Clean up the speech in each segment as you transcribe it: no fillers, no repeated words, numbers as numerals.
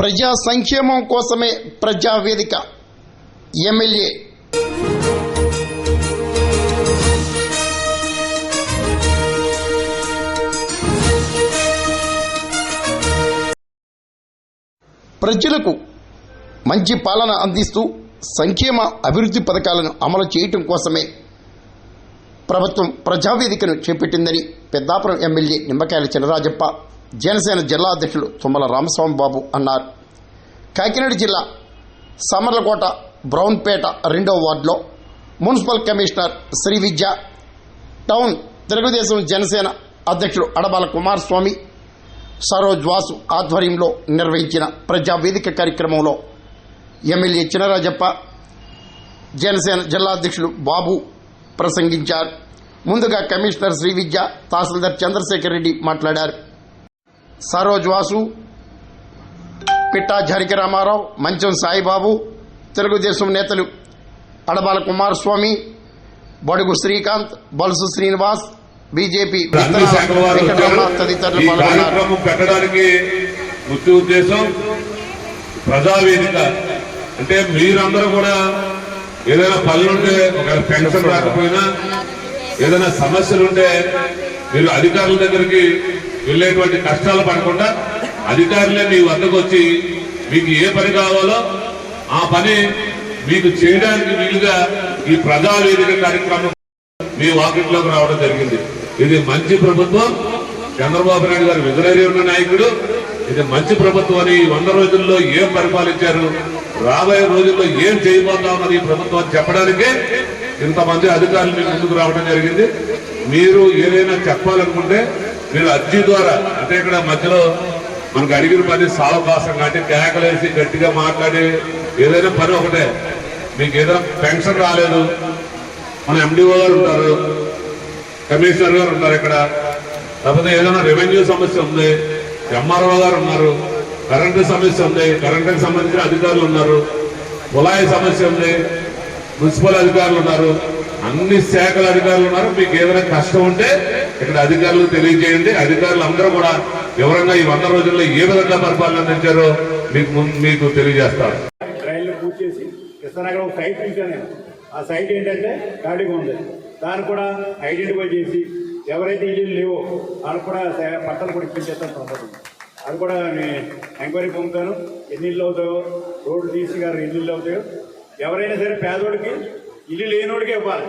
ప్రజా సంక్షేమం కోసమే ప్రజావేదిక ఎమ్మెల్యే ప్రజలకు మంచి పాలన అందిస్తూ సంక్షేమ అభివృద్ధి పథకాలను అమలు చేయటం కోసమే ప్రభుత్వం ప్రజావేదికను చేపట్టిందని పెద్దాపురం ఎమ్మెల్యే నిమ్మకాయల చినరాజప్ప జనసేన జిల్లా అధ్యక్షులు తుమ్మల రామస్వామి బాబు అన్నారు. కాకినాడ జిల్లా సమర్లకోట బ్రౌన్పేట 2వ వార్డులో మున్సిపల్ కమిషనర్ శ్రీ విద్య, టౌన్ తెలుగుదేశం జనసేన అధ్యక్షులు అడబాల కుమారస్వామి, సరోజ్ వాసు ఆధ్వర్యంలో నిర్వహించిన ప్రజావేదిక కార్యక్రమంలో ఎమ్మెల్యే చినరాజప్ప, జనసేన జిల్లా అధ్యక్షులు బాబు ప్రసంగించారు. ముందుగా కమిషనర్ శ్రీ విద్య, తహసీల్దార్ చంద్రశేఖర్ రెడ్డి మాట్లాడారు. సరోజ్ వాసు, పిట్టా జానకి రామారావు, మంచం సాయిబాబు, తెలుగుదేశం నేతలు అడబాల కుమారస్వామి, బడుగు శ్రీకాంత్, బొలుసు శ్రీనివాస్, బీజేపీ తదితరులు పాల్గొన్నారు. పెట్టడానికి ముఖ్య ఉద్దేశం ప్రజావేదిక అంటే మీరందరూ కూడా ఏదైనా పనులుంటే, ఒక పెన్షన్ రాకపోయినా, ఏదైనా సమస్యలుంటే మీరు అధికారుల దగ్గరికి వెళ్ళేటువంటి కష్టాలు పడకుండా అధికారులే మీ వద్దకు వచ్చి మీకు ఏ పని కావాలో ఆ పని మీకు చేయడానికి వీలుగా ఈ ప్రజావేదిక కార్యక్రమం మీ వాకిట్లోకి రావడం జరిగింది. ఇది మంచి ప్రభుత్వం. చంద్రబాబు నాయుడు గారు విజనరీ ఉన్న నాయకుడు. ఇది మంచి ప్రభుత్వం అని 100 రోజుల్లో ఏం పరిపాలించారు, రాబోయే రోజుల్లో ఏం చేయబోతామని ఈ ప్రభుత్వం చెప్పడానికే ఇంతమంది అధికారులు మీకు ముందుకు రావడం జరిగింది. మీరు ఏదైనా చెప్పాలనుకుంటే మీరు అర్జీ ద్వారా, అంటే ఇక్కడ మధ్యలో మనకు అడిగిన పని సావకాశంగా అంటే కేకలేసి గట్టిగా మాట్లాడి ఏదైనా పని ఒకటే, మీకు ఏదైనా పెన్షన్ రాలేదు, మన ఎండిఓ గారు ఉంటారు, కమిషనర్ గారు ఉంటారు ఇక్కడ, లేకపోతే ఏదైనా రెవెన్యూ సమస్య ఉంది, ఎంఆర్ఓ గారు ఉన్నారు, కరెంటు సమస్య ఉంది, కరెంటుకి సంబంధించిన అధికారులు ఉన్నారు, కుళాయి సమస్య ఉంది, మున్సిపల్ అధికారులు ఉన్నారు, అన్ని శాఖల అధికారులు ఉన్నారు. మీకు ఏదైనా కష్టం ఉంటే ఇక్కడ అధికారులకు తెలియజేయండి. అధికారులు అందరూ కూడా వివరంగా ఈ 100 రోజుల్లో ఏ విధంగా పరిపాలన అందించారో మీకు తెలియజేస్తారు. రైళ్లు పూర్తి చేసి కృష్ణానగరం ఒక సైట్ చూశాను. ఆ సైట్ ఏంటంటే ఖాళీగా ఉంది. దాన్ని కూడా ఐడెంటిఫై చేసి ఎవరైతే ఇల్లు లేవో వాళ్ళకు కూడా పట్టాలు కూడా ఇప్పించేస్తాను తొందరగా. అది కూడా నేను ఎంక్వైరీ పొందుతాను. ఎన్ని ఇళ్ళు అవుతాయో, రోడ్డు తీసి గారు ఎన్ని ఇళ్ళు అవుతాయో, ఎవరైనా సరే పేదోడికి ఇల్లు లేనోడికి ఇవ్వాలి,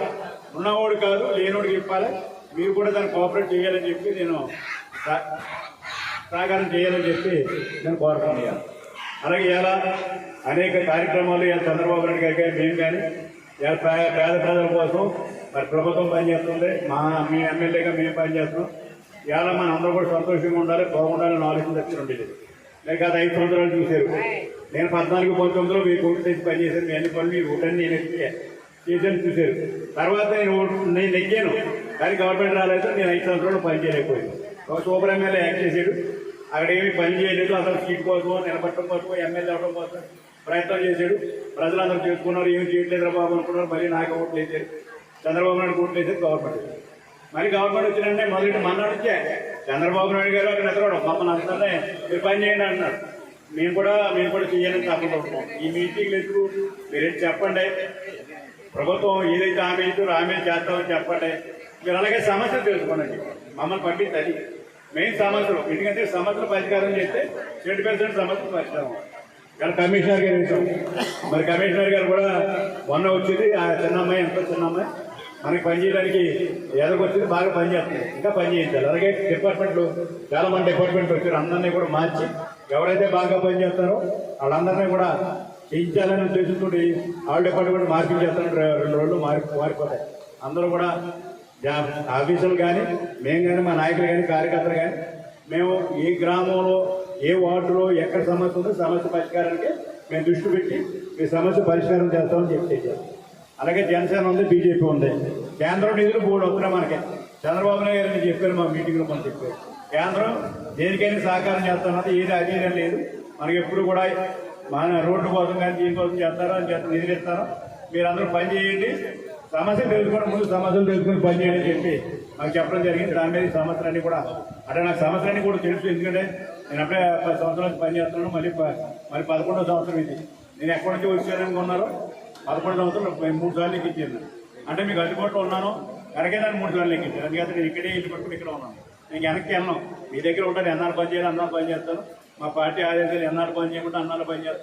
ఉన్నవాడు కాదు లేనోడికి ఇవ్వాలి. మీరు కూడా దాన్ని కోఆపరేట్ చేయాలని చెప్పి నేను సహకారం చేయాలని చెప్పి నేను కోరుకుంటున్నాను. అలాగే ఇలా అనేక కార్యక్రమాలు చంద్రబాబు నాయుడు గారికి మేము కానీ పేద ప్రజల కోసం మరి ప్రభుత్వం పనిచేస్తుంది, మీ ఎమ్మెల్యేగా మేము పనిచేస్తున్నాం. ఇలా మన అందరూ కూడా సంతోషంగా ఉండాలి, బాగుండాలని ఆలోచన తెచ్చి ఉండేది. లేక గత 5 సంవత్సరాలు చూశారు. నేను 14-19లో మీ కోర్టు తెచ్చి పనిచేశాను. మీ అన్ని పనులు మీ ఊటన్ని నేను చేశాను చూశారు. తర్వాత నేను నెగ్గాను, కానీ గవర్నమెంట్ రాలేదు. నేను 5 సంవత్సరాలు పని చేయలేకపోయాను. ఒక సూపర్ ఎమ్మెల్యే యాక్ట్ చేశాడు. అక్కడ ఏమీ పని చేయలేదు. అసలు సీట్ కోసం నిలబట్టడం కోసం ఎమ్మెల్యే అవడం కోసం ప్రయత్నం చేశాడు. ప్రజలందరూ చేసుకున్నారు, ఏమి చేయట్లేదు బాబు అనుకున్నారు. మళ్ళీ నాకు ఓట్లు వేసారు, చంద్రబాబు నాయుడు ఓట్లు వేసారు గవర్నమెంట్. మరి గవర్నమెంట్ వచ్చినంటే మొదటి మన నుంచే చంద్రబాబు నాయుడు గారు అక్కడ ఎదురవడం మమ్మల్ని అంతా మీరు పని చేయండి అంటున్నారు. మేము కూడా చేయాలని తప్పకుండా ఉంటాం. ఈ మీటింగ్లు ఎందుకు మీరేంటి చెప్పండి. ప్రభుత్వం ఏదైతే హామీ ఇచ్చారో హామీ చేస్తామని చెప్పండి. మీరు అలాగే సమస్యలు తెలుసుకోండి, మమ్మల్ని పంపించాలి. మెయిన్ సమస్యలు, ఎందుకంటే సమస్యలు పరిష్కారం చేస్తే 20% సమస్యలు పరిష్కారం. కానీ కమిషనర్ గారు విషయం, మరి కమిషనర్ గారు కూడా మొన్న వచ్చింది. ఆ చిన్న అమ్మాయి, ఎంతో చిన్న అమ్మాయి మనకి పనిచేయడానికి ఎదగొచ్చింది, బాగా పనిచేస్తుంది. ఇంకా పని చేయించాలి. అలాగే డిపార్ట్మెంట్లు చాలా మంది డిపార్ట్మెంట్లు వచ్చారు. అందరినీ కూడా మార్చి ఎవరైతే బాగా పనిచేస్తారో వాళ్ళందరినీ కూడా చేయించాలని ఉద్దేశంతో ఆల్ డిపార్ట్మెంట్ మార్పింగ్ చేస్తాను. 2 రోజులు మారిపోతాయి. అందరూ కూడా ఆఫీసులు కానీ మేము కానీ మా నాయకులు కానీ కార్యకర్తలు కానీ మేము ఏ గ్రామంలో ఏ వార్డులో ఎక్కడ సమస్య ఉందో సమస్య పరిష్కారానికి మేము దృష్టి పెట్టి మీ సమస్య పరిష్కారం చేస్తామని చెప్పేసారు. అలాగే జనసేన ఉంది, బీజేపీ ఉంది. కేంద్రం నిధులు 3 వస్తున్నాయి మనకి. చంద్రబాబు నాయుడు గారిని చెప్పారు, మా మీటింగ్లో మనం చెప్పారు. కేంద్రం దేనికైనా సహకారం చేస్తున్నది, ఏది అధీనం లేదు. మనకి ఎప్పుడు కూడా మన రోడ్డు కోసం కానీ దీనికోసం చేస్తారో అని చెప్పి నిధులు ఇస్తారో. మీరందరూ పని చేయండి, సమస్యలు తెలుసుకోవడం ముందు సమస్యలు తెలుసుకుని పని చేయాలని చెప్పి నాకు చెప్పడం జరిగింది. దాని మీద సమస్యలన్నీ కూడా అంటే నాకు సమస్యలన్నీ కూడా తెలుసు. ఎందుకంటే నేను అప్పుడే 10 సంవత్సరాల నుంచి పనిచేస్తున్నాను. మరి 11వ సంవత్సరం ఇది. నేను ఎక్కడి నుంచి వచ్చాననుకున్నారు? 11 సంవత్సరాలు 3 సార్లు ఎక్కించాను. అంటే మీకు అందుబాటులో ఉన్నాను కనుక నన్ను 3 సార్లు ఎక్కించాను. అందుకని నేను ఇక్కడే ఇల్లు పట్టుకుని ఇక్కడ ఉన్నాను. నేను వెనక్కి వెళ్ళను. మీ దగ్గర ఉంటాను. ఎన్నాళ్ళు పని చేయాలి అన్నాళ్ళు పని చేస్తాను. మా పార్టీ ఆదేశాలు ఎన్నాళ్ళు పని చేయకుండా అన్నాళ్ళు పని చేస్తాను.